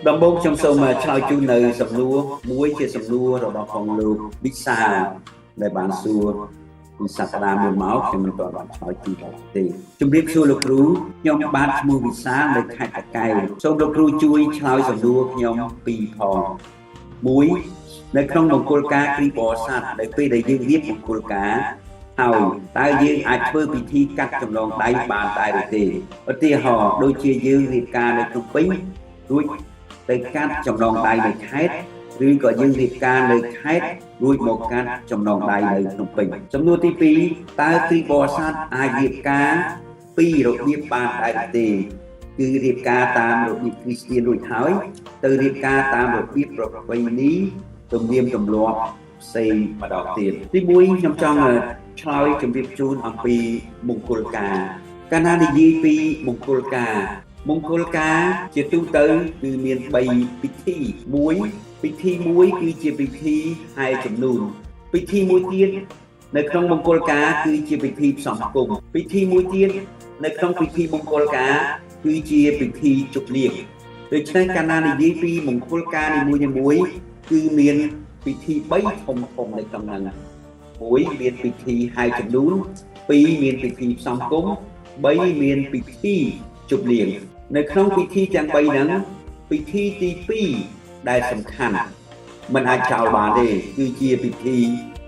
ដំបូងខ្ញុំសូមឆ្លើយជូននៅសំណួរមួយជាសំណួររបស់ផងលោកវិសាលដែលបានសួរពីសប្តាហ៍មុនមកខ្ញុំមិនទាន់បានឆ្លើយជូនទេជំរាបសួរលោកគ្រូខ្ញុំបានឈ្មោះវិសាលនៅខេត្តតាកែវសូមលោកគ្រូជួយឆ្លើយសំណួរខ្ញុំពីរផងមួយនៅក្នុងមង្គលការគ្រីបរិស័ទនៅពេលដែលយើងរៀបមង្គលការហើយតើយើងអាចធ្វើពិធីកាត់ចំណងដៃបានដែរឬទេឧទាហរណ៍ដូចជាយើងរៀបការនៅភ្នំពេញរួចទៅកាត់ចំណងដៃនៅខេត្តឬក៏យើងរៀបការនៅខេត្តរួចមកកាត់ចំណងដៃនៅភ្នំពេញសំណួរទី2តើគ្រីបរិស័ទអាចរៀបការពីររបៀបបានដែរឬទេគឺរៀបការតាមរបៀបគ្រីស្ទានរួចហើយទៅរៀបការតាមរបៀបប្រពៃណីទំនៀមទម្លាប់ផ្សេងម្ដងទៀតទី1ខ្ញុំចង់ឆ្លើយជម្រាបជូនអំពីមង្គលការកាលណានិយាយពីមង្គលការជាទូទៅគឺមាន3ពិធីពិធីមួយគឺជាពិធីហែជំនូនពិធីមួយទៀតនៅក្នុងមង្គលការគឺជាពិធីផ្សំគុំពិធីមួយទៀតនៅក្នុងពិធីមង្គលការគឺជាពិធីជប់លៀងដូច្នេះកាលណានិយាយពីមង្គលការនីមួយៗគឺមានពិធី3ធំនៅក្នុងហ្នឹង1មានពិធីហែជំនូន2មានពិធីផ្សំគុំ3មានពិធីជប់លៀងនៅក្នុងពិធីទាំង3ហ្នឹងពិធីទី2ដែលសំខាន់មិនអាចចោលបានទេគឺជាពិធី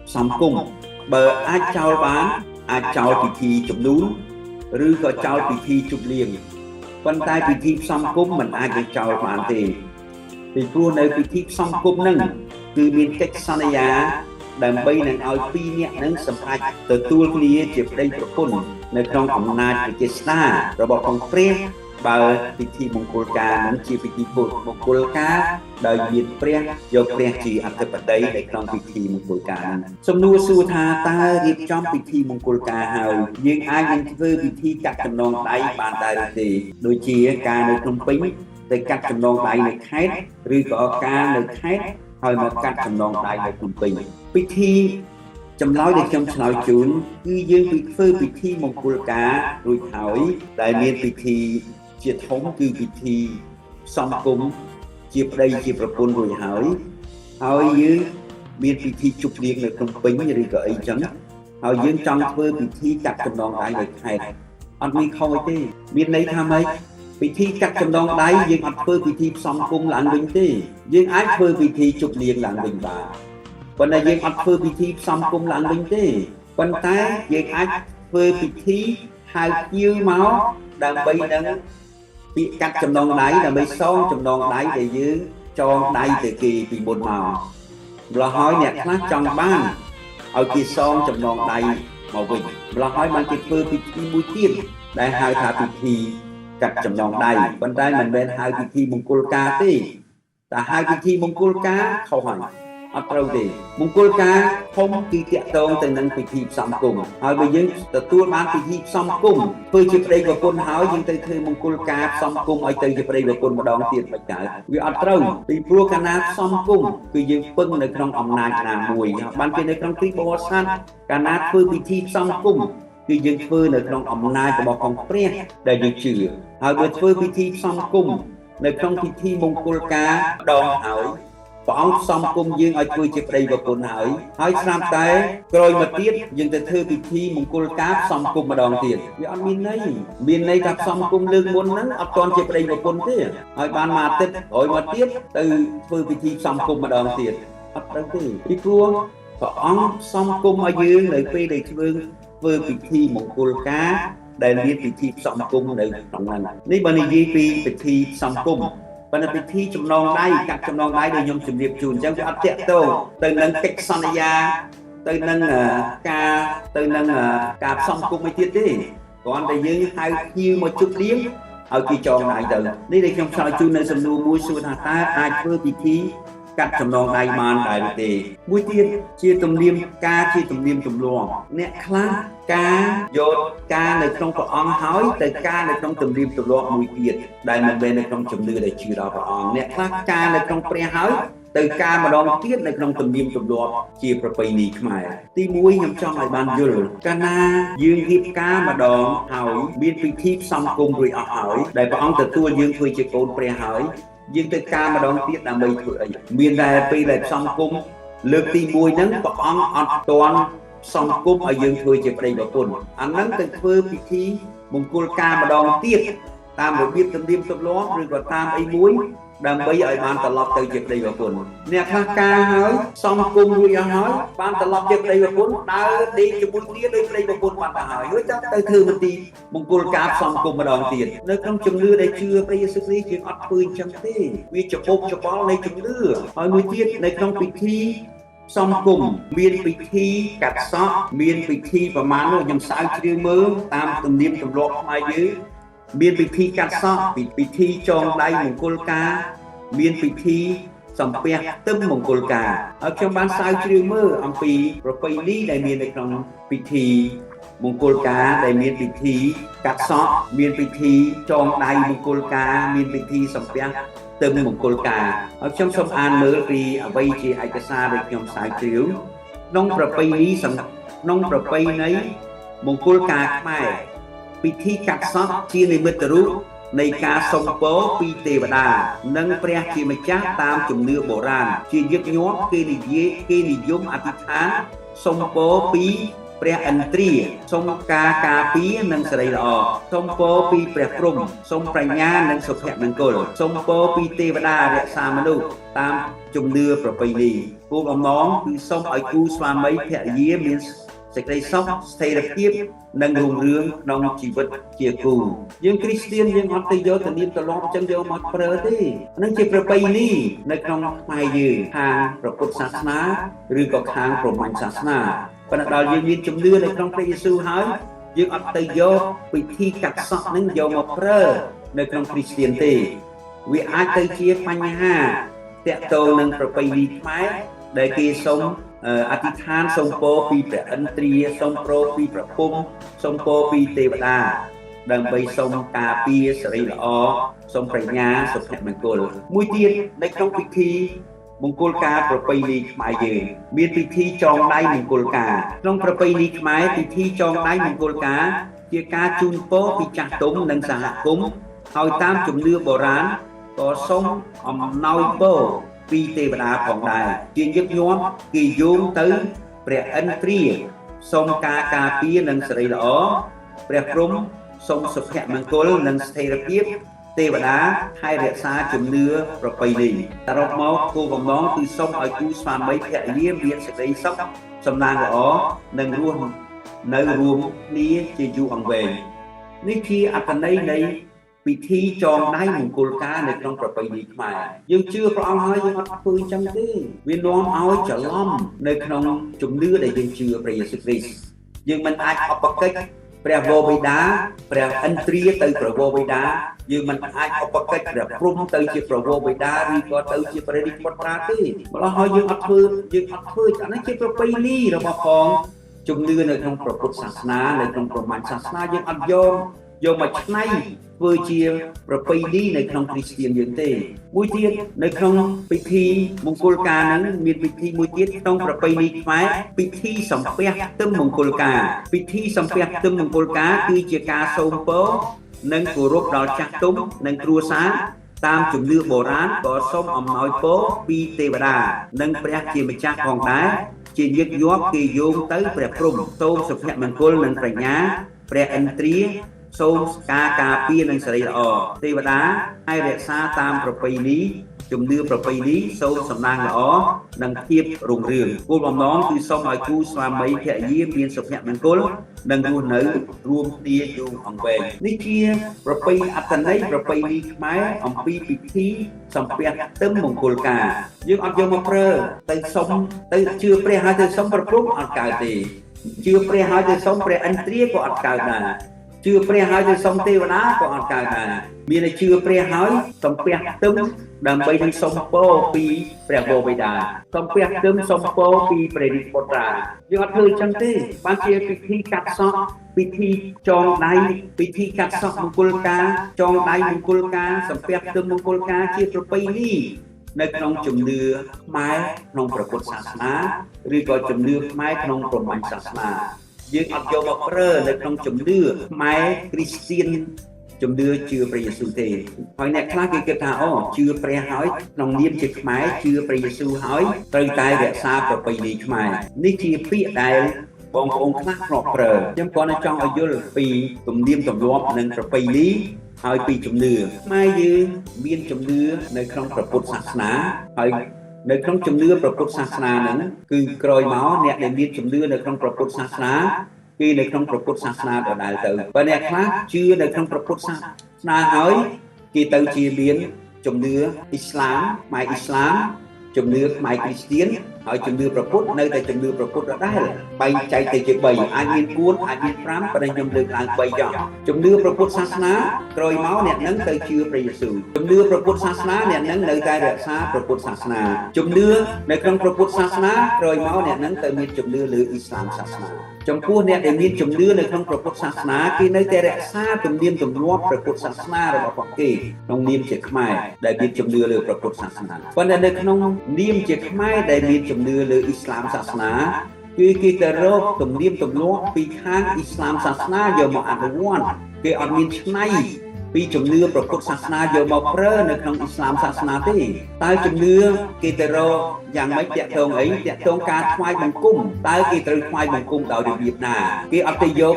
ផ្សំគុំបើអាចចោលបានអាចចោលពិធីជំនូនឬក៏ចោលពិធីជប់លៀងប៉ុន្តែពិធីផ្សំគុំមិនអាចទៅចោលបានទេពីព្រោះនៅពិធីផ្សំគុំហ្នឹងគឺមានកិច្ចសន្យាដើម្បីនឹងឲ្យពីរនាក់នឹងសម្រេចទទួលគ្នាជាប្តីប្រពន្ធនៅក្នុងអំណាចប្រជាស្ដាររបស់ផងព្រះបើពិធីមង្គលការនឹងជាពិធីមង្គលការដោយមានព្រះយកព្រះជាអធិបតីនៅក្នុងពិធីមង្គលការហ្នឹងសំណួរសួរថាតើរៀបចំពិធីមង្គលការហើយយើងអាចនឹងធ្វើពិធីកាត់ចំណងដៃបានដែរឬទេដូចជាការនៅភ្នំពេញទៅកាត់ចំណងដៃនៅខេត្តឬក៏ការនៅខេត្តហើយមកកាត់ចំណងដៃនៅភ្នំពេញពិធីចម្លើយដែលខ្ញុំឆ្លើយជូនគឺយើងធ្វើពិធីមង្គលការរួចហើយដែលមានពិធីជាធំគឺពិធីសំគុំជាប្តីជាប្រពន្ធរួចហើយយើងមានពិធីជប់លៀងនៅភ្នំពេញឬក៏អីចឹងហើយយើងចង់ធ្វើពិធីកាត់ចំណងដៃនៅខេត្តអត់មានខុសទេមានន័យថាម៉េចពិធីកាត់ចំណងដៃយើងអត់ធ្វើពិធីផ្សំគុំឡើងវិញទេយើងអាចធ្វើពិធីជប់លៀងឡើងវិញបានប៉ុន្តែយើងអត់ធ្វើពិធីផ្សំគុំឡើងវិញទេប៉ុន្តែយើងអាចធ្វើពិធីហៅភ្ញៀវមកដើម្បីនឹងពាក្យកាត់ចំណងដៃដើម្បីសងចំណងដៃដែលយើងចងដៃទៅគេពីមុនមកម្ល៉េះហើយអ្នកខ្លះចង់បានឲ្យគេសងចំណងដៃមកវិញម្ល៉េះហើយបានគេធ្វើពិធីមួយទៀតដែលហៅថាពិធីកាត់ចំណងដៃប៉ុន្តែមិនមែនហៅពិធីមង្គលការទេតែហៅពិធីមង្គលការខុសហើយអត់ត្រូវទេមង្គលការធំគឺតាក់ទងទៅនឹងពិធីផ្សំគុំហើយបើយើងទទួលបានពិធីផ្សំគុំធ្វើជាប្តីប្រពន្ធហើយយើងទៅធ្វើមង្គលការផ្សំគុំឲ្យទៅជាប្តីប្រពន្ធម្ដងទៀតមិនកើតវាអត់ត្រូវពីព្រោះកាលណាផ្សំគុំគឺយើងពឹងនៅក្នុងអំណាចណាមួយបានគេនៅក្នុងគ្រីស្ទបរិស័ទកាលណាធ្វើពិធីផ្សំគុំគឺយើងធ្វើនៅក្នុងអំណាចរបស់ផងព្រះដែលយើងជឿហើយបើធ្វើពិធីផ្សំគុំនៅក្នុងពិធីមង្គលការម្ដងហើយព្រះអង្គផ្សំគុំយើងឲ្យធ្វើជាប្តីប្រពន្ធហើយស្រាប់តែក្រោយមកទៀតយើងទៅធ្វើពិធីមង្គលការផ្សំគុំម្ដងទៀតវាអត់មានន័យថាផ្សំគុំលើកមុនហ្នឹងអត់ទាន់ជាប្តីប្រពន្ធទេហើយបានមួយអាទិត្យក្រោយមកទៀតទៅធ្វើពិធីផ្សំគុំម្ដងទៀតអត់ត្រូវទេពីព្រោះព្រះអង្គផ្សំគុំឲ្យយើងនៅពេលដែលធ្វើពិធីមង្គលការដែលមានពិធីផ្សំគុំនៅក្នុងហ្នឹងនេះបើនិយាយពីពិធីផ្សំគុំប៉ុន្តែពិធីចំណងដៃកាត់ចំណងដៃដែលខ្ញុំជម្រាបជូនអញ្ចឹងវាអត់តាក់ទងទៅនឹងកិច្ចសន្យាទៅនឹងការផ្សំគុំមួយទៀតទេគ្រាន់តែយើងហៅភ្ញៀវមកជប់លៀងឲ្យគេចងដៃទៅនេះដែលខ្ញុំឆ្លើយជូននៅសំណួរមួយសួរថាតើអាចធ្វើពិធីកាត់ចំណងដៃបានដែរឬទេមួយទៀតជាទំនៀមជាទំនៀមទម្លាប់អ្នកខ្លះការយកការនៅក្នុងព្រះអង្គហើយទៅការនៅក្នុងទំនៀមទម្លាប់មួយទៀតដែលមិនមែននៅក្នុងជំនឿដែលជឿដល់ព្រះអង្គអ្នកខ្លះការនៅក្នុងព្រះហើយទៅការម្ដងទៀតនៅក្នុងទំនៀមទម្លាប់ជាប្រពៃណីខ្មែរទី1ខ្ញុំចង់ឲ្យបានយល់កាលណាយើងរៀបការម្ដងហើយមានពិធីផ្សំគុំរួចអស់ហើយដែលព្រះអង្គទទួលយើងធ្វើជាកូនព្រះហើយ យើងទៅការម្ដងទៀតដើម្បីធ្វើអីមានតែពេលដែលផ្សំគុំលើកទី1ហ្នឹងព្រះអង្គអត់ទាន់ផ្សំគុំឲ្យយើងធ្វើជាប្តីប្រពន្ធអាហ្នឹងទៅធ្វើពិធីមង្គលការម្ដងទៀតតាមរបៀបទំនៀមទម្លាប់ឬក៏តាមអីមួយដើម្បីឲ្យបានត្រឡប់ទៅជាប្តីប្រពន្ធអ្នកខ្លះការហើយសំគុំរួចអស់ហើយបានត្រឡប់ជាប្តីប្រពន្ធដើរដេកជាមួយគ្នាដោយប្តីប្រពន្ធបានទៅហើយចាំទៅធ្វើមន្ទីរមង្គលការផ្សំគុំម្ដងទៀតនៅក្នុងជំនឿដែលជឿព្រះយេស៊ូវគ្រីស្ទយើងអត់ធ្វើអញ្ចឹងទេវាច្បុកច្បល់នៃជំនឿហើយមួយទៀតនៅក្នុងពិធីផ្សំគុំមានពិធីកាត់សក់មានពិធីប្រមាណនោះខ្ញុំស្អើជ្រាវមើលតាមទំនៀមទម្លាប់ខ្មែរយើងមានពិធីកាត់សក់ពិធីចងដៃមង្គលការមានពិធីសំពះទឹមមង្គលការហើយខ្ញុំបានស្រាវជ្រាវមើលអំពីប្រពៃណីដែលមាននៅក្នុងពិធីមង្គលការដែលមានពិធីកាត់សក់មានពិធីចងដៃមង្គលការមានពិធីសំពះទឹមមង្គលការហើយខ្ញុំសូមអានមើលពីអ្វីជាឯកសារដែលខ្ញុំស្រាវជ្រាវក្នុងប្រពៃណីមង្គលការខ្មែរពិធីកាត់សក់ជានិមិត្តរូបនៃការសុំពរពីទេវតានិងព្រះជាម្ចាស់តាមជំនឿបុរាណជាញឹកញាប់គេនិយមអធិដ្ឋានសុំពរពីព្រះឥន្ទ្រាសុំការការពារនិងសេរីល្អសុំពរពីព្រះព្រហ្មសុំប្រាជ្ញានិងសុភមង្គលសុំពរពីទេវតារក្សាមនុស្សតាមជំនឿប្រពៃណីគោលបំណងគឺសុំឲ្យគូស្វាមីភរិយាមានសេចក្តីសុខស្ថិរភាពនិងរុងរឿងក្នុងជីវិតជាគូយើងគ្រីស្ទានយើងអត់ទៅយកទំនៀមទម្លាប់ចឹងយកមកប្រើទេហ្នឹងជាប្រពៃណីនៅក្នុងខ្មែរយើងខាងព្រះពុទ្ធសាសនាឬក៏ខាងព្រហ្មញ្ញសាសនាប៉ុន្តែដល់យើងមានជំនឿនៅក្នុងព្រះយេស៊ូវហើយយើងអត់ទៅយកពិធីកាត់សក់ហ្នឹងយកមកប្រើនៅក្នុងគ្រីស្ទានទេវាអាចទៅជាបញ្ហាតាក់ទងនឹងប្រពៃណីខ្មែរដែលគេសូមអធិដ្ឋានសូមពរពីព្រះឥន្ទ្រាសូមពរពីព្រះពុំសូមពរពីទេវតាដើម្បីសូមការពារសេរីល្អសូមប្រាជ្ញាសុភមង្គលមួយទៀតនៅក្នុងពិធីមង្គលការប្រពៃណីខ្មែរយើងមានពិធីចងដៃមង្គលការក្នុងប្រពៃណីខ្មែរពិធីចងដៃមង្គលការជាការជូនពរពីចាស់ទុំនិងសហគមន៍ហើយតាមជំនឿបុរាណក៏សូមអំណោយពរពីទេវតាផងដែរជាញឹកញាប់គេយោងទៅព្រះឥន្ទ្រាសូមការការពារនិងសេរីល្អព្រះព្រហ្មសូមសុភមង្គលនិងស្ថិរភាពទេវតាថែរក្សាជំនឿប្រពៃណីសរុបមកគោលបំណងគឺសូមឲ្យគូស្វាមីភរិយាមានសេចក្តីសុខសំណាងល្អនិងរស់នៅរួមគ្នាជាយូរអង្វែងនេះជាអត្ថន័យនៃពិធីចងដៃមង្គលការនៅក្នុងប្រពៃណីខ្មែរយើងជឿព្រះអង្គហើយយើងអត់ធ្វើអញ្ចឹងទេវានាំឲ្យច្រឡំនៅក្នុងជំនឿដែលយើងជឿព្រះយេស៊ូវគ្រីស្ទយើងមិនអាចអបកិច្ចព្រះវរបិតាព្រះឥន្ទ្រាទៅព្រះវរបិតាយើងមិនអាចអបកិច្ចព្រះព្រហ្មទៅជាព្រះវរបិតាឬក៏ទៅជាព្រះរាជបុត្រាទេម្ល៉េះហើយយើងអត់ធ្វើអានេះជាប្រពៃណីរបស់ផងជំនឿនៅក្នុងព្រះពុទ្ធសាសនានៅក្នុងព្រហ្មញ្ញសាសនាយើងអត់យកមកឆ្នៃធ្វើជាប្រពៃណីនៅក្នុងគ្រីស្ទានយើងទេមួយទៀតនៅក្នុងពិធីមង្គលការហ្នឹងមានពិធីមួយទៀតក្នុងប្រពៃណីខ្មែរពិធីសំពះទឹមមង្គលការពិធីសំពះទឹមមង្គលការគឺជាការសូមពរនិងគោរពដល់ចាស់ទុំនិងគ្រួសារតាមជំនឿបុរាណក៏សូមអំណោយពរពីទេវតានិងព្រះជាម្ចាស់ផងដែរជាញឹកញាប់គេយោងទៅព្រះព្រហ្មសូមសុភមង្គលនិងប្រាជ្ញាព្រះឥន្ទ្រាសូមការពារនិងសេរីល្អទេវតាឲ្យរក្សាតាមប្រពៃណីជំនឿប្រពៃណីសូមសំណាងល្អនិងភាពរុងរឿងគោលបំណងគឺសូមឲ្យគូស្វាមីភរិយាមានសុភមង្គលនិងរស់នៅរួមគ្នាយូរអង្វែងនេះជាប្រពៃអត្ថន័យប្រពៃណីខ្មែរអំពីពិធីសំពះទឹមមង្គលការយើងអត់យកមកប្រើទៅសុំទៅជឿព្រះហើយទៅសុំប្រព្រឹត្តអត់កើតទេជឿព្រះហើយទៅសុំព្រះឥន្ទ្រាក៏អត់កើតដែរជឿព្រះហើយទៅសុំទេវតាក៏អត់កើតដែរមានតែជឿព្រះហើយសំពះទឹមដើម្បីនឹងសុំពរពីព្រះវរបិតាសំពះទឹមសុំពរពីព្រះរាជបុត្រាយើងអត់ធ្វើអញ្ចឹងទេបានជាពិធីកាត់សក់ពិធីចងដៃពិធីកាត់សក់មង្គលការចងដៃមង្គលការសំពះទឹមមង្គលការជាប្រពៃណីនៅក្នុងជំនឿខ្មែរក្នុងព្រះពុទ្ធសាសនាឬក៏ជំនឿខ្មែរក្នុងព្រហ្មញ្ញសាសនាយើងអត់យកមកប្រើនៅក្នុងជំនឿខ្មែរគ្រីស្ទាន ជំនឿជឿព្រះយេស៊ូវទេហើយអ្នកខ្លះគេគិតថាអូជឿព្រះហើយក្នុងនាមជាខ្មែរជឿព្រះយេស៊ូវហើយត្រូវតែរក្សាប្រពៃណីខ្មែរនេះជាពាក្យដែលបងប្អូនខ្លះធ្លាប់ប្រើខ្ញុំគ្រាន់តែចង់ឲ្យយល់ពីទំនៀមទម្លាប់និងប្រពៃណីហើយពីជំនឿខ្មែរយើងមានជំនឿនៅក្នុងព្រះពុទ្ធសាសនាហើយនៅក្នុងជំនឿព្រះពុទ្ធសាសនាហ្នឹងគឺក្រោយមកអ្នកដែលមានជំនឿនៅក្នុងព្រះពុទ្ធសាសនាគឺនៅក្នុងព្រះពុទ្ធសាសនាដដែលទៅបើអ្នកខ្លះជឿនៅក្នុងព្រះពុទ្ធសាសនាហើយគេទៅជាមានជំនឿអ៊ីស្លាមម៉ែអ៊ីស្លាមជំនឿខ្មែរគ្រីស្ទានហើយជំនឿព្រះពុទ្ធនៅតែជំនឿព្រះពុទ្ធដដែលបែងចែកទៅជា3អាចមាន4អាចមាន5ប៉ុន្តែខ្ញុំលើកឡើង3ចុះជំនឿព្រះពុទ្ធសាសនាក្រោយមកអ្នកនឹងទៅជឿព្រះយេស៊ូវជំនឿព្រះពុទ្ធសាសនាអ្នកនឹងនៅតែរក្សាព្រះពុទ្ធសាសនាជំនឿនៅក្នុងព្រះពុទ្ធសាសនាក្រោយមកអ្នកនឹងទៅមានជំនឿលើអ៊ីស្លាមសាសនាចំពោះអ្នកដែលមានជំនឿនៅក្នុងព្រះពុទ្ធសាសនាគេនៅតែរក្សាទំនៀមទម្លាប់ព្រះពុទ្ធសាសនារបស់ពួកគេក្នុងនាមជាខ្មែរដែលមានជំនឿលើព្រះពុទ្ធសាសនាប៉ុន្តែនៅក្នុងនាមជាខ្មែរដែលមានជំនឿលើអ៊ីស្លាមសាសនាគឺគេទៅរកទំនៀមទម្លាប់ពីខាងអ៊ីស្លាមសាសនាយកមកអនុវត្តគេអត់មានឆ្នៃពីជំនឿព្រះពុទ្ធសាសនាយកមកប្រើនៅក្នុងអ៊ីស្លាមសាសនាទេតែជំនឿគេទៅរកយ៉ាងម៉េចតាក់ទងអីតាក់ទងការថ្វាយបង្គំតើគេត្រូវថ្វាយបង្គំដោយរបៀបណាគេអត់ទៅយក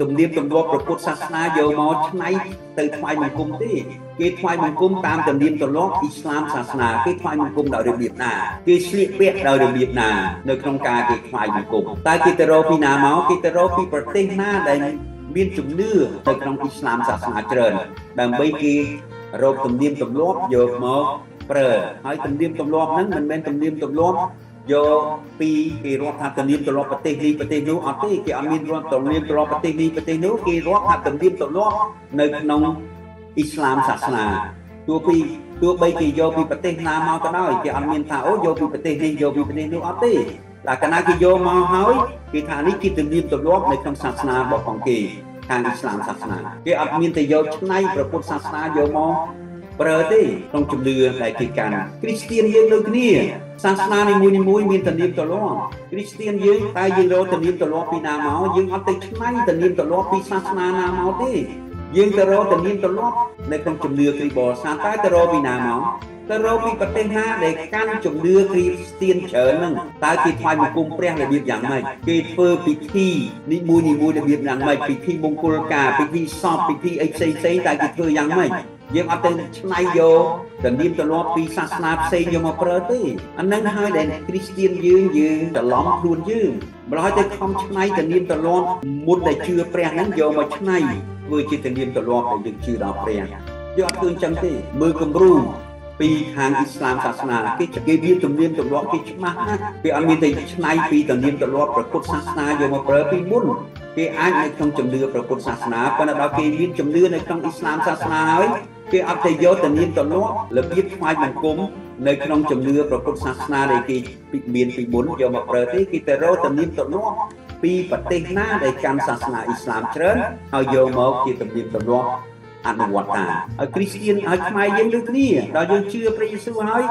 ទំនៀមទម្លាប់ព្រះពុទ្ធសាសនាយកមកឆ្នៃទៅថ្វាយបង្គំទេគេថ្វាយបង្គំតាមទំនៀមទម្លាប់អ៊ីស្លាមសាសនាគេថ្វាយបង្គំដោយរបៀបណាគេស្លៀកពាក់ដោយរបៀបណានៅក្នុងការគេថ្វាយបង្គំតើគេទៅរកពីណាមកគេទៅរកពីប្រទេសណាដែលមានជំនឿនៅក្នុងអ៊ីស្លាមសាសនាច្រើនដើម្បីគេរកទំនៀមទម្លាប់យកមកប្រើហើយទំនៀមទម្លាប់ហ្នឹងមិនមែនទំនៀមទម្លាប់យកពីគេរាប់ថាទំនៀមទម្លាប់ប្រទេសនេះប្រទេសនោះអត់ទេគេអត់មានរាប់ទំនៀមទម្លាប់ប្រទេសនេះប្រទេសនោះគេរាប់ថាទំនៀមទម្លាប់នៅក្នុងអ៊ីស្លាមសាសនាទោះបីគេយកពីប្រទេសណាមកក៏ដោយគេអត់មានថាអូយកពីប្រទេសនេះយកពីប្រទេសនោះអត់ទេតែកាលណាគេយកមកហើយគេថានេះជាទំនៀមទម្លាប់នៅក្នុងសាសនារបស់គេខាងអ៊ីស្លាមសាសនាគេអត់មានតែយកឆ្នៃព្រះពុទ្ធសាសនាយកមកប្រើទេក្នុងជំនឿដែលគេកាន់គ្រីស្ទានយើងដូចគ្នាសាសនានីមួយៗមានទំនៀមទម្លាប់គ្រីស្ទានយើងតែយើងរកទំនៀមទម្លាប់ពីណាមកយើងអត់ទៅឆ្នៃទំនៀមទម្លាប់ពីសាសនាណាមកទេយើងទៅរកទំនៀមទម្លាប់នៅក្នុងជំនឿគ្រីស្ទបរិស័ទតែទៅរកពីណាមកទៅរកពីប្រទេសណាដែលកាន់ជំនឿគ្រីស្ទានច្រើនហ្នឹងតើគេថ្វាយបង្គំព្រះរបៀបយ៉ាងម៉េចគេធ្វើពិធីនីមួយរបៀបយ៉ាងម៉េចពិធីមង្គលការពិធីសពពិធីអីផ្សេងតើគេធ្វើយ៉ាងម៉េចយើងអត់ទៅឆ្នៃយកទំនៀមទម្លាប់ពីសាសនាផ្សេងយកមកប្រើទេអាហ្នឹងហើយដែលគ្រីស្ទានយើងច្រឡំខ្លួនយើងម្ល៉េះទៅខំឆ្នៃទំនៀមទម្លាប់មុនដែលជឿព្រះហ្នឹងយកមកឆ្នៃធ្វើជាទំនៀមទម្លាប់ដែលយើងជឿដល់ព្រះយើងអត់ឃើញចឹងទេមើលគំរូពីខាងអ៊ីស្លាមសាសនាគេមានទំនៀមទម្លាប់គេច្បាស់ណាស់គេអត់មានតែឆ្នៃពីទំនៀមទម្លាប់ព្រះពុទ្ធសាសនាយកមកប្រើពីមុនគេអាចនៅក្នុងជំនឿព្រះពុទ្ធសាសនាប៉ុន្តែដល់គេមានជំនឿនៅក្នុងអ៊ីស្លាមសាសនាហើយគេអត់ទៅយកទំនៀមទម្លាប់របៀបថ្វាយបង្គំនៅក្នុងជំនឿព្រះពុទ្ធសាសនាដែលគេមានពីមុនយកមកប្រើទេគេទៅរកទំនៀមទម្លាប់ពីប្រទេសណាដែលកាន់សាសនាអ៊ីស្លាមច្រើនហើយយកមកជាទំនៀមទម្លាប់អនុវត្តតាមហើយគ្រីស្ទានហើយខ្មែរយើងដូចគ្នាដល់យើងជឿព្រះយេស៊ូវហើយ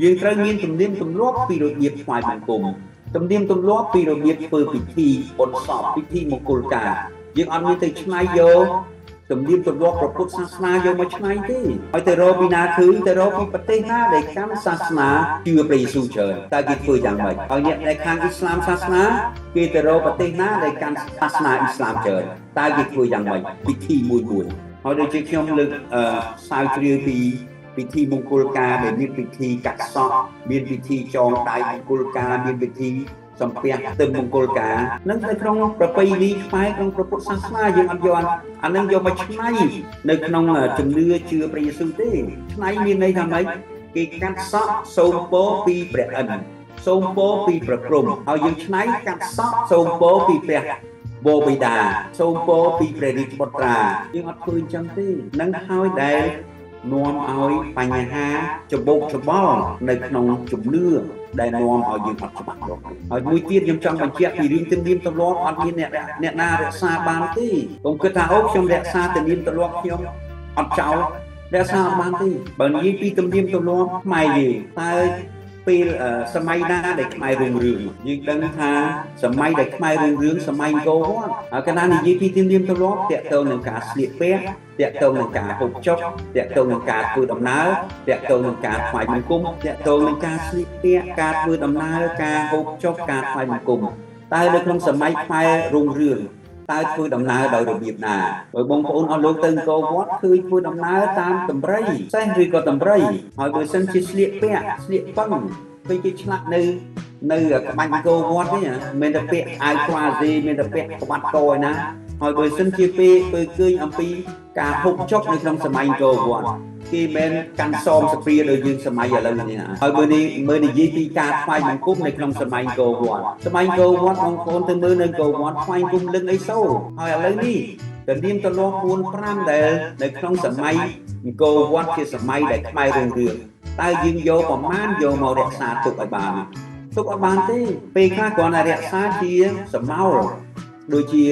យើងត្រូវមានទំនៀមទម្លាប់ពីរបៀបថ្វាយបង្គំទំនៀមទម្លាប់ពីរបៀបធ្វើពិធីបុណ្យសពពិធីមង្គលការយើងអត់មានទៅឆ្នៃយកទំនៀមទម្លាប់ព្រះពុទ្ធសាសនាយកមកឆ្នៃទេហើយទៅរកពីណាឃើញទៅរកពីប្រទេសណាដែលកាន់សាសនាជឿព្រះយេស៊ូវច្រើនតើគេធ្វើយ៉ាងម៉េចហើយអ្នកដែលខាងអ៊ីស្លាមសាសនាគេទៅរកប្រទេសណាដែលកាន់សាសនាអ៊ីស្លាមច្រើនតើគេធ្វើយ៉ាងម៉េចពិធីមួយហើយដូចជាខ្ញុំលើកស្រាវជ្រាវពីពិធីមង្គលការដែលមានពិធីកាត់សក់មានពិធីចងដៃមង្គលការមានពិធីសំពះទឹមមង្គលការនឹងនៅក្នុងប្រពៃណីខ្មែរក្នុងព្រះពុទ្ធសាសនាយើងអត់យកអានឹងយកមកឆ្នៃនៅក្នុងជំនឿជឿព្រះយេស៊ូវទេឆ្នៃមានន័យថាម៉េចគេកាត់សក់សូមពរពីព្រះអិនសូមពរពីព្រះព្រហ្មហើយយើងឆ្នៃកាត់សក់សូមពរពីព្រះបូបិតាសូមពរពីព្រះរាជបុត្រាយើងអត់ឃើញចឹងទេនឹងហើយដែលនាំឲ្យបញ្ហាច្បោកច្បល់នៅក្នុងជំនឿដែលនាំឲ្យយើងអត់ច្បាស់លាស់ហើយមួយទៀតខ្ញុំចង់បញ្ជាក់ពីរឿងទំនៀមទម្លាប់អត់មានអ្នកណារក្សាបានទេកុំគិតថាអូខ្ញុំរក្សាទំនៀមទម្លាប់ខ្ញុំអត់ចោលរក្សាអត់បានទេបើនិយាយពីទំនៀមទម្លាប់ខ្មែរយើងតើ ពេលសម័យណាដែលខ្មែររុងរឿងយើងដឹងថាសម័យដែលខ្មែររុងរឿងសម័យអង្គរវត្តហើយកណ្ដាលនិយាយពីទំនៀមទម្លាប់តាក់ទងនឹងការស្លៀកពាក់តាក់ទងនឹងការហូបចុកតាក់ទងនឹងការធ្វើដំណើរតាក់ទងនឹងការថ្វាយបង្គំតាក់ទងនឹងការស្លៀកពាក់ការធ្វើដំណើរការហូបចុកការថ្វាយបង្គំតែនៅក្នុងសម័យខ្មែររុងរឿងតើធ្វើដំណើរដោយរបៀបណាបើបងប្អូនអស់លោកទៅអង្គរវត្តឃើញធ្វើដំណើរតាមតម្រៃសេះឬក៏តម្រៃហើយបើសិនជាស្លៀកពាក់ស្លៀកប៉ឹងពេលគេឆ្លាក់នៅក្បាច់អង្គរវត្តនេះមិនតែពាក់អាវខ្វាទេមានតែពាក់ក្បាត់កឯណាហើយបើសិនជាពេលឃើញអំពីការហូបចុកនៅក្នុងសម័យអង្គរវត្តគេមិនកាន់សមសព្រាដោយយើងសម័យឥឡូវនេះណាហើយមើលនិយាយពីការថ្វាយបង្គំនៅក្នុងសម័យអង្គរវត្តសម័យអង្គរវត្តបងប្អូនទៅមើលនៅអង្គរវត្តថ្វាយបង្គំលឹងអីសូរហើយឥឡូវនេះតែនាមទលាប់4 5ដែលនៅក្នុងសម័យអង្គរវត្តជាសម័យដែលខ្មែររុងរឿងតើយើងយកប្រមាណយកមករក្សាទុកឲ្យបានទុកអត់បានទេពេលខ្លះគ្រាន់តែរក្សាជាសមោលដូចជា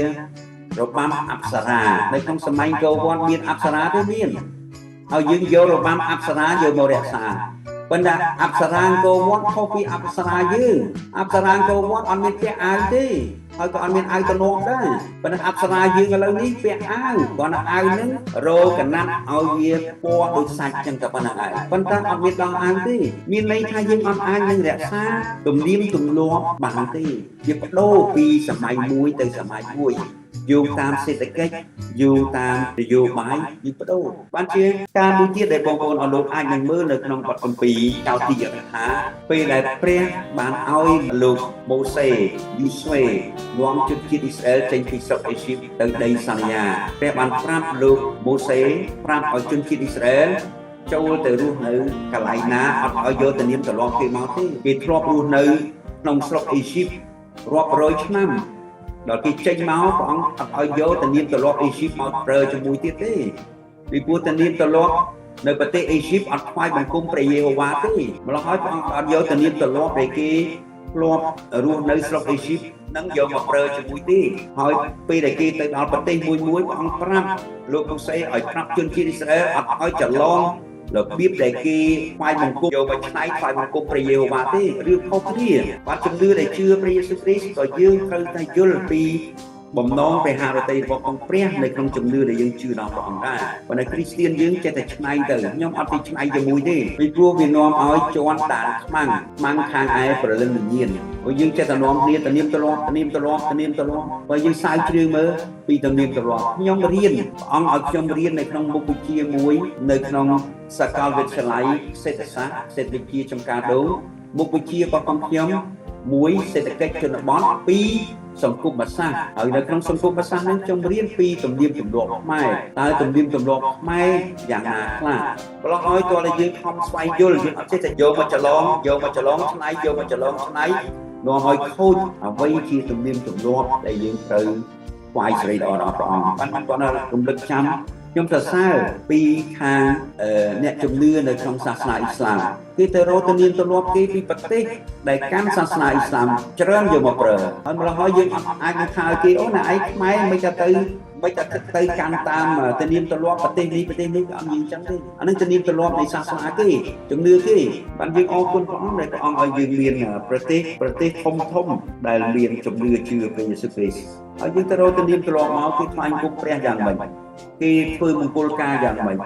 របាំអប្សរានៅក្នុងសម័យអង្គរវត្តមានអប្សរាទេមានហើយយើងយករបាំអប្សរាយកមករក្សាប៉ុន្តែអប្សរាអង្គរវត្តខុសពីអប្សរាយើងអប្សរាអង្គរវត្តអត់មានពាក់អាវទេហើយក៏អត់មានអាវទលាប់ដែរប៉ុន្តែអប្សរាយើងឥឡូវនេះពាក់អាវគ្រាន់តែអាវហ្នឹងរកណាត់ឲ្យវាពណ៌ដូចសាច់ចឹងតែប៉ុណ្្នឹងឯងប៉ុន្តែអត់មានដល់អាវទេមានន័យថាយើងអត់អាចនឹងរក្សាទំនៀមទម្លាប់បានទេវាបដូរពីសម័យមួយទៅសម័យមួយយោងតាមសេដ្ឋកិច្ចយោងតាមនយោបាយយើងបដូរបានជាការមួយទៀតដែលបងប្អូនអរលោកអាចនឹងមើលនៅក្នុងបទគម្ពីរចោទទីថាពេលដែលព្រះបានឲ្យលោកម៉ូសេយូស្វេនាំជនជាតិអ៊ីស្រាអែលចេញពីស្រុកអេស៊ីបទៅដីសន្យាព្រះបានប្រាប់លោកម៉ូសេប្រាប់ឲ្យជនជាតិអ៊ីស្រាអែលចូលទៅរស់នៅកន្លែងណាអត់ឲ្យយកទំនៀមទម្លាប់គេមកទេគេធ្លាប់រស់នៅក្នុងស្រុកអេស៊ីបរាប់រយឆ្នាំដល់គេចេញមកព្រះអង្គអត់ឲ្យយកទំនៀមទម្លាប់អេស៊ីបមកប្រើជាមួយទៀតទេពីព្រោះទំនៀមទម្លាប់នៅប្រទេសអេស៊ីបអត់ថ្វាយបង្គំព្រះយេហូវ៉ាទេម្ល៉េះហើយព្រះអង្គអត់យកទំនៀមទម្លាប់ដែលគេធ្លាប់រស់នៅស្រុកអេស៊ីបនឹងយកមកប្រើជាមួយទេហើយពេលដែលគេទៅដល់ប្រទេសមួយព្រះអង្គប្រាប់លោកម៉ូសេឲ្យប្រាប់ជនជាតិអ៊ីស្រាអែលអត់ឲ្យច្រឡំរបៀបដែលគេថ្វាយបង្គំយកមកឆ្នៃថ្វាយបង្គំព្រះយេហូវ៉ាទេឬខុសគ្នាបាទជំនឿដែលជឿព្រះយេស៊ូវគ្រីស្ទក៏យើងត្រូវតែយល់ពីបំណងព្រះハរតីរបស់អង្គព្រះនៅក្នុងជំនឿដែលយើងជឿដល់ព្រះអង្គដែរប៉ុន្តែគ្រីស្ទានយើងចេះតែឆ្នៃទៅខ្ញុំអត់ទីឆ្នៃជាមួយទេពីព្រោះវានាំឲ្យជន់តានខ្មាំងខាងឯព្រលឹងវិញ្ញាណព្រោះយើងចេះតែនាំគ្នាទំនៀមទម្លាប់បើយើងស្រាវជ្រាវមើលពីទំនៀមទម្លាប់ខ្ញុំរៀនព្រះអង្គឲ្យខ្ញុំរៀននៅក្នុងមុខវិជ្ជាមួយនៅក្នុងសាកលវិទ្យាល័យសេដ្ឋសាស្ត្រសេដ្ឋវិទ្យាចំការដូងមុខវិជ្ជារបស់ខ្ញុំ1សេដ្ឋកិច្ចជនបទ2សង្គមសាស្ត្រហើយនៅក្នុងសង្គមសាស្ត្រហ្នឹងខ្ញុំរៀនពីទំនៀមទម្លាប់ខ្មែរតើទំនៀមទម្លាប់ខ្មែរយ៉ាងណាខ្លះប្រឡងឲ្យតើយើងខំស្វែងយល់យើងអត់ចេះតែយកមកច្រឡំឆ្នៃនាំឲ្យខូចអ្វីជាទំនៀមទម្លាប់ដែលយើងត្រូវថ្វាយសេរីល្អដល់ព្រះអង្គបានគាត់នៅរំលឹកចាំខ្ញុំសរសើរពីខាងអ្នកជំនឿនៅក្នុងសាសនាអ៊ីស្លាមគេទៅរកទំនៀមទម្លាប់គេពីប្រទេសដែលកាន់សាសនាអ៊ីស្លាមច្រើនយកមកប្រើហើយម្ល៉េះហើយយើងអាចនឹងថាគេអូណាឯងខ្មែរមិនតែទៅកាន់តាមទំនៀមទម្លាប់ប្រទេសនេះអត់មានអញ្ចឹងទេអានឹងទំនៀមទម្លាប់នៃសាសនាគេជំនឿគេបានយើងអរគុណព្រះអង្គដែលព្រះអង្គឲ្យយើងមានប្រទេសធំដែលមានជំនឿជឿព្រះយេស៊ូវគ្រីស្ទហើយយើងទៅរកទំនៀមទម្លាប់មកគឺថ្វាយបង្គំព្រះយ៉ាងម៉េចគេធ្វើមង្គលការយ៉ាងម៉េច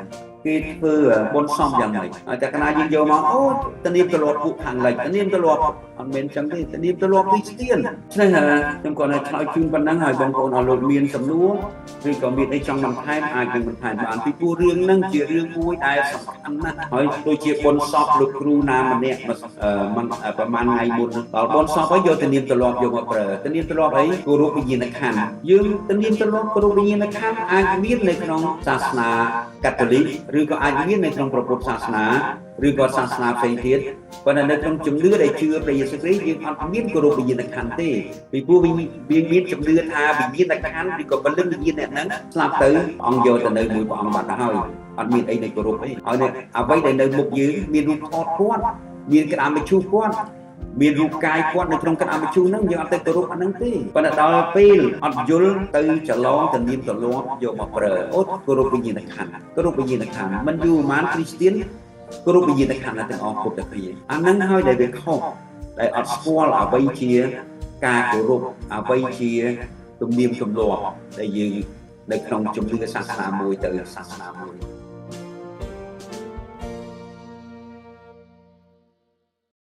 គេធ្វើបុណ្យសពយ៉ាងម៉េចហើយតែកណាយើងយកមកអូទំនៀមទម្លាប់ពួកខាងលិចទំនៀមទម្លាប់អត់មែនចឹងទេទំនៀមទម្លាប់នេះស្ទៀនឆ្នេះខ្ញុំគាត់ឲ្យឆ្លើយជូនប៉ុណ្ណឹងហើយបងប្អូនអរលោកមានសំណួរឬក៏មានអីចង់បន្ថែមអាចនឹងបន្ថែមបានពីព្រោះរឿងហ្នឹងជារឿងមួយដែលសំខាន់ណាស់ហើយដូចជាបុណ្យសពលោកគ្រូណាម្នាក់ប្រហែលថ្ងៃមុនដល់បុណ្យសពហើយយកទំនៀមទម្លាប់យកមកប្រើទំនៀមទម្លាប់អីគោរពវិញ្ញាណក្ខន្ធយើងទំនៀមទម្លាប់គោរពវិញ្ញាណក្ខន្ធអាចមាននៅក្នុងសាសនាកាតូលិកឬក៏អាចមាននៅក្នុងព្រះពុទ្ធសាសនាឬក៏សាសនាផ្សេងទៀតប៉ុន្តែនៅក្នុងជំនឿដែលជឿព្រះយេស៊ូវគ្រីស្ទយើងអត់មានគោរពវិញ្ញាណក្ខន្ធទេពីព្រោះវាមានជំនឿថាវិញ្ញាណក្ខន្ធឬក៏ពលិនវិញ្ញាណអ្នកហ្នឹងស្លាប់ទៅអង្គយកទៅនៅមួយព្រះអង្គបាត់ទៅហើយអត់មានអីនៃគោរពទេហើយអ្វីដែលនៅមុខយើងមានរូបថតគាត់មានក្តាមជូគាត់មានរូបកាយគាត់នៅក្នុងក្តាមជូហ្នឹងយើងអត់ទៅគោរពអាហ្នឹងទេប៉ុន្តែដល់ពេលអត់យល់ទៅច្រឡំទំនៀមទម្លាប់យកមកប្រើអូគោរពវិញ្ញាណក្ខន្ធមិនយូរប៉ុន្មានគ្រីស្ទាន គ្រប់វិញ្ញាណក្ខន្ធទាំងអស់គ្រប់តែគ្នាអាហ្នឹងហើយដែលវាខុសដែលអត់ស្គាល់អ្វីជាការគោរពអ្វីជាទំនៀមទម្លាប់ដែលយើងនៅក្នុងជំនឿសាសនាមួយទៅសាសនាមួយ